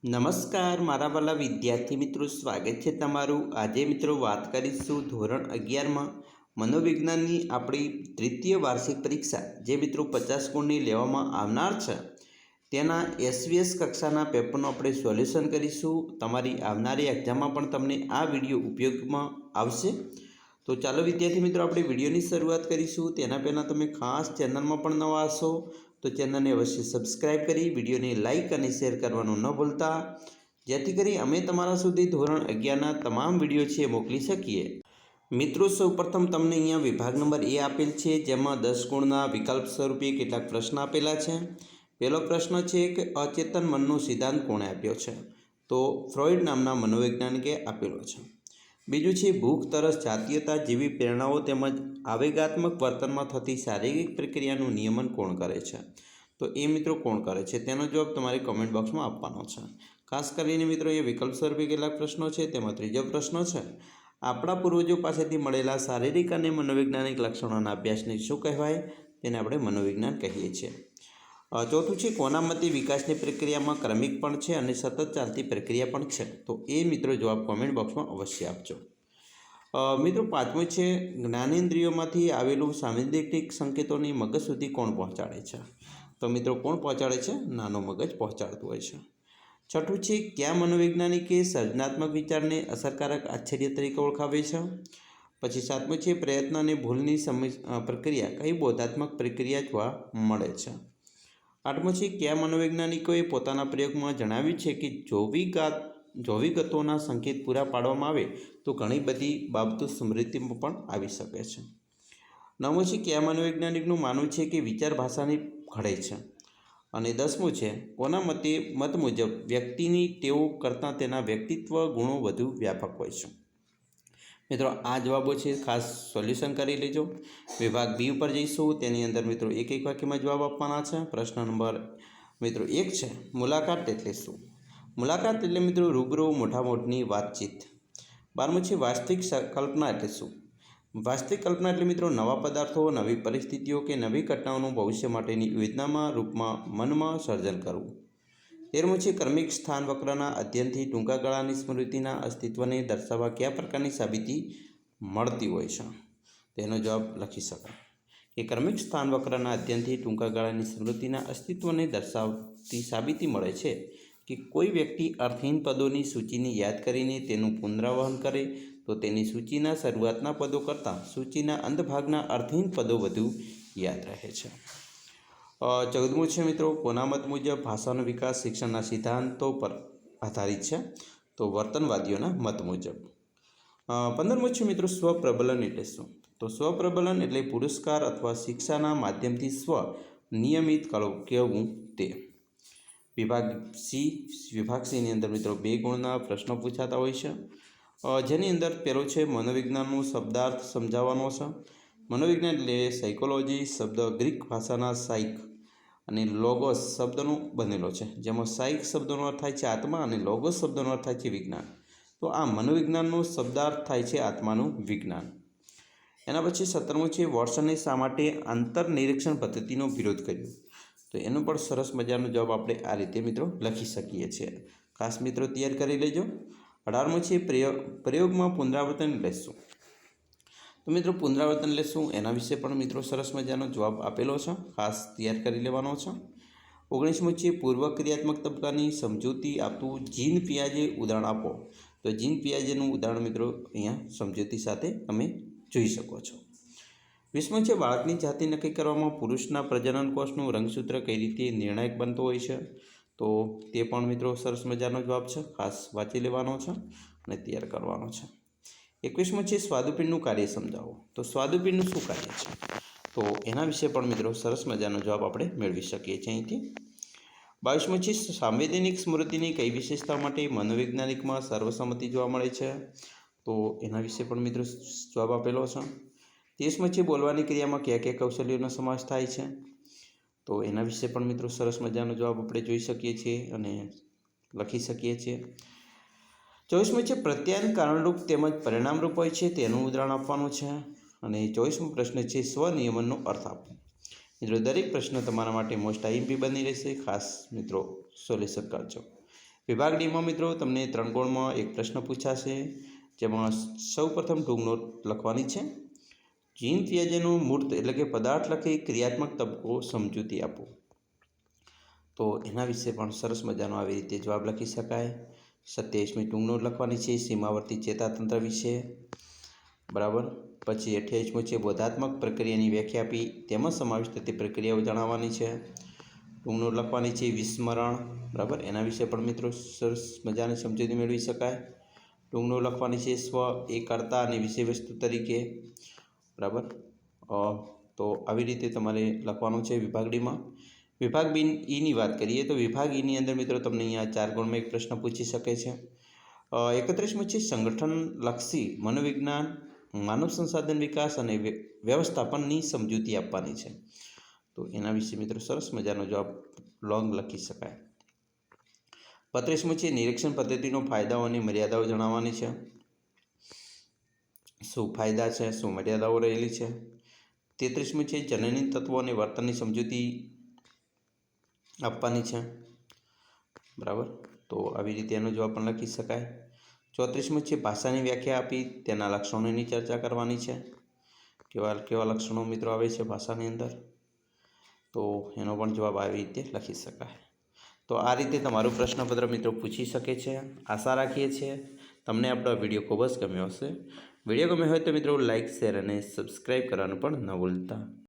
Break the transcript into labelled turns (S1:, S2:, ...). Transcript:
S1: નમસ્કાર મારા વાલા વિદ્યાર્થી મિત્રો, સ્વાગત છે તમારું। આજે મિત્રો વાત કરીશું ધોરણ 11માં મનોવિજ્ઞાનની આપણી તૃતીય વાર્ષિક પરીક્ષા જે મિત્રો 50 ગુણની લેવામાં આવનાર છે તેના એસવીએસ કક્ષાના પેપરનું આપણે સોલ્યુશન કરીશું। તમારી આવનારી એક્ઝામમાં પણ તમને આ વિડીયો ઉપયોગમાં આવશે। તો ચાલો વિદ્યાર્થી મિત્રો આપણે વિડીયોની શરૂઆત કરીશું। તેના પહેલાં તમે ખાસ ચેનલમાં પણ નવા હશો તો ચેનલને અવશ્ય સબસ્ક્રાઇબ કરી વિડીયોને લાઇક અને શેર કરવાનું ન ભૂલતા, જેથી કરી અમે તમારા સુધી ધોરણ 11ના તમામ વિડીયો છે એ મોકલી શકીએ। મિત્રો સૌપ્રથમ તમને અહીંયા વિભાગ નંબર એ આપેલ છે, જેમાં 10 ગુણના વિકલ્પ સ્વરૂપે કેટલાક પ્રશ્ન આપેલા છે। પહેલો પ્રશ્ન છે કે અચેતન મનનો સિદ્ધાંત કોણે આપ્યો છે? તો ફ્રોઇડ નામના મનોવૈજ્ઞાનિકે આપેલો છે। બીજું છે ભૂખ, તરસ, જાતીયતા જેવી પ્રેરણાઓ તેમજ આવેગાત્મક વર્તનમાં થતી શારીરિક પ્રક્રિયાનું નિયમન કોણ કરે છે? તો એ મિત્રો કોણ કરે છે તેનો જવાબ તમારે કમેન્ટ બોક્સમાં આપવાનો છે। ખાસ કરીને મિત્રો એ વિકલ્પ સ્વરૂપે કેટલાક પ્રશ્નો છે, તેમાં ત્રીજો પ્રશ્ન છે આપણા પૂર્વજો પાસેથી મળેલા શારીરિક અને મનોવૈજ્ઞાનિક લક્ષણોના અભ્યાસને શું કહેવાય? તેને આપણે મનોવિજ્ઞાન કહીએ છીએ। ચોથું છે કોના મતે વિકાસની પ્રક્રિયામાં ક્રમિક પણ છે અને સતત ચાલતી પ્રક્રિયા પણ છે? તો એ મિત્રો જવાબ કોમેન્ટ બોક્સમાં અવશ્ય આપજો। મિત્રો પાંચમું છે જ્ઞાનેન્દ્રિયોમાંથી આવેલું સાંવેદિક સંકેતોની મગજ સુધી કોણ પહોંચાડે છે? તો મિત્રો કોણ પહોંચાડે છે? નાનો મગજ પહોંચાડતું હોય છે। છઠ્ઠું છે કયા મનોવૈજ્ઞાનિકે સર્જનાત્મક વિચારને અસરકારક આશ્ચર્ય તરીકે ઓળખાવે છે? પછી સાતમું છે પ્રયત્ન અને ભૂલની પ્રક્રિયા કઈ બોધાત્મક પ્રક્રિયા જોવા મળે છે? આઠમું છે કયા મનોવૈજ્ઞાનિકોએ પોતાના પ્રયોગમાં જણાવ્યું છે કે જોવિગતોના સંકેત પૂરા પાડવામાં આવે તો ઘણી બધી બાબતો સ્મૃતિમાં પણ આવી શકે છે? નવમું છે કયા મનોવૈજ્ઞાનિકનું માનવું છે કે વિચાર ભાષાની ઘડે છે? અને 10મું છે કોના મત મુજબ વ્યક્તિની ટેવો કરતાં તેના વ્યક્તિત્વ ગુણો વધુ વ્યાપક હોય છે? મિત્રો આ જવાબો છે, ખાસ સોલ્યુશન કરી લેજો। વિભાગ બી ઉપર જઈશું, તેની અંદર મિત્રો એક વાક્યમાં જવાબ આપવાના છે। પ્રશ્ન નંબર મિત્રો 1 છે મુલાકાત એટલે શું? મુલાકાત એટલે મિત્રો રૂબરૂ મોટામોટની વાતચીત। 12મું છે વાસ્તવિક કલ્પના એટલે શું? વાસ્તવિક કલ્પના એટલે મિત્રો નવા પદાર્થો, નવી પરિસ્થિતિઓ કે નવી ઘટનાઓનું ભવિષ્ય માટેની યોજનામાં રૂપમાં મનમાં સર્જન કરવું। 13મું છે ક્રમિક સ્થાન વક્રના અધ્યયનથી ટૂંકા ગાળાની સ્મૃતિના અસ્તિત્વને દર્શાવવા કયા પ્રકારની સાબિતી મળતી હોય છે? તેનો જવાબ લખી શકાય કે ક્રમિક સ્થાન વક્રના અધ્યયનથી ટૂંકા ગાળાની સ્મૃતિના અસ્તિત્વને દર્શાવતી સાબિતી મળે છે કે કોઈ વ્યક્તિ અર્થહીન પદોની સૂચિને યાદ કરીને તેનું પુનરાવહન કરે તો તેની સૂચિના શરૂઆતના પદો કરતાં સૂચિના અંતભાગના અર્થહીન પદો વધુ યાદ રહે છે। 14મું છે મિત્રો કોના મત મુજબ ભાષાનો વિકાસ શિક્ષણના સિદ્ધાંતો પર આધારિત છે? તો વર્તનવાદીઓના મત મુજબ। 15મું છે મિત્રો સ્વપ્રબલન એટલે શું? તો સ્વપ્રબલન એટલે પુરસ્કાર અથવા શિક્ષાના માધ્યમથી સ્વ નિયમિત કહેવું તે। વિભાગ સીની અંદર મિત્રો 2 ગુણના પ્રશ્નો પૂછાતા હોય છે, જેની અંદર પહેલો છે મનોવિજ્ઞાનનો શબ્દાર્થ સમજાવવાનો છે। મનોવિજ્ઞાન એટલે સાયકોલોજી શબ્દ ગ્રીક ભાષાના સાઇક અને લોગોસ શબ્દનો બનેલો છે, જેમાં સાઇક શબ્દનો અર્થ થાય છે આત્મા અને લોગોસ શબ્દનો અર્થ થાય છે વિજ્ઞાન। તો આ મનોવિજ્ઞાનનો શબ્દાર્થ થાય છે આત્માનું વિજ્ઞાન। એના પછી 17મું છે વોટ્સને શા માટે આંતરનિરીક્ષણ પદ્ધતિનો વિરોધ કર્યો? તો એનો પણ સરસ મજાનો જવાબ આપણે આ રીતે મિત્રો લખી શકીએ છીએ, ખાસ મિત્રો તૈયાર કરી લેજો। 18મું છે પ્રયોગમાં પુનરાવર્તન એટલે શું? તો મિત્રો પુનરાવર્તન એટલે શું એના વિશે પણ મિત્રો સરસ મજાનો જવાબ આપેલો છે, ખાસ તૈયાર કરી લેવાનો છે। 19મું છે પૂર્વ ક્રિયાત્મક તબક્કાની સમજૂતી આપતું જીન પિયાજે ઉદાહરણ આપો। તો જીન પિયાજેનું ઉદાહરણ મિત્રો અહીંયા સમજૂતી સાથે તમે જોઈ શકો છો। 20મું છે બાળકની જાતિ નક્કી કરવામાં પુરુષના પ્રજનન કોષનું રંગસૂત્ર કઈ રીતે નિર્ણાયક બનતો હોય છે? તો તે પણ મિત્રો સરસ મજાનો જવાબ છે, ખાસ વાંચી લેવાનો છે અને તૈયાર કરવાનો છે। 21મું છે સ્વાદુપિંડનું કાર્ય સમજાવો। તો સ્વાદુપિંડનું શું કાર્ય છે? તો એના વિશે પણ મિત્રો સરસ મજાનો જવાબ આપણે મેળવી શકીએ છીએ અહીંથી। 22મું છે સાંવેદનિક સ્મૃતિની કઈ વિશેષતા માટે મનોવૈજ્ઞાનિકમાં સર્વસંમતિ જોવા મળે છે? તો એના વિશે પણ મિત્રો જવાબ આપેલો છે। 30મું છે બોલવાની ક્રિયામાં કયા કયા કૌશલ્યોનો સમાવેશ થાય છે? તો એના વિશે પણ મિત્રો સરસ મજાનો જવાબ આપણે જોઈ શકીએ છીએ અને લખી શકીએ છીએ। 24મું છે પ્રત્યાયન કારણરૂપ તેમજ પરિણામરૂપ હોય છે, તેનું ઉદાહરણ આપવાનું છે। અને 24મો પ્રશ્ન છે સ્વનિયમનનો અર્થ આપો। મિત્રો દરેક પ્રશ્ન તમારા માટે મોસ્ટ આઈએમપી બની રહેશે, ખાસ મિત્રો સોલ્યુશન કરજો। વિભાગ ડીમાં મિત્રો તમને 3 ગુણમાં એક પ્રશ્ન પૂછાશે, જેમાં સૌપ્રથમ ટૂંક નોટ લખવાની છે. જીન ત્યાજ્યનું મૂર્ત એટલે કે પદાર્થ લખી ક્રિયાત્મક તબક્કો સમજૂતી આપો. તો એના વિશે પણ સરસ મજાનો આવી રીતે જવાબ લખી શકાય. 27મી ટૂંક નોટ લખવાની છે સીમાવર્તી ચેતાતંત્ર વિશે, બરાબર. પછી 28મું છે બોધાત્મક પ્રક્રિયાની વ્યાખ્યા આપી તેમાં સમાવેશ થતી પ્રક્રિયાઓ જણાવવાની છે. ટૂંક નોટ લખવાની છે વિસ્મરણ, બરાબર, એના વિશે પણ મિત્રો સરસ મજાની સમજૂતી મેળવી શકાય. ટૂંક નોટ લખવાની છે સ્વ એ કર્તા અને વિષય વસ્તુ તરીકે, બરાબર. તો આવી રીતે તમારે લખવાનું છે વિભાગ ડીમાં. વિભાગ ઈની વાત કરીએ તો વિભાગ ઈની અંદર મિત્રો તમને અહીંયા 4 ગુણમાં એક પ્રશ્ન પૂછી શકે છે. 31મું છે સંગઠનલક્ષી મનોવિજ્ઞાન, માનવ સંસાધન વિકાસ અને વ્યવસ્થાપનની સમજૂતી આપવાની છે. તો એના વિશે મિત્રો સરસ મજાનો જવાબ લોંગ લખી શકાય. 32મું છે નિરીક્ષણ પદ્ધતિનો ફાયદાઓ અને મર્યાદાઓ જણાવવાની છે. શું ફાયદા છે, શું મર્યાદાઓ રહેલી છે. 33મું છે જનની તત્વો અને વર્તનની સમજૂતી આપવાની છે, બરાબર. તો આવી રીતે એનો જવાબ પણ લખી શકાય. 34મું છે ભાષાની વ્યાખ્યા આપી તેના લક્ષણોની ચર્ચા કરવાની છે. કેવા લક્ષણો મિત્રો આવે છે ભાષાની અંદર, તો એનો પણ જવાબ આવી રીતે લખી શકાય. તો આ રીતે તમારું પ્રશ્નપત્ર મિત્રો પૂછી શકે છે. આશા રાખીએ છીએ તમને આપણો વિડીયો ખૂબ જ ગમ્યો હશે. વિડીયો ગમ્યો હોય તો મિત્રો લાઇક, શેર અને સબસ્ક્રાઈબ કરવાનું પણ ન ભૂલતા.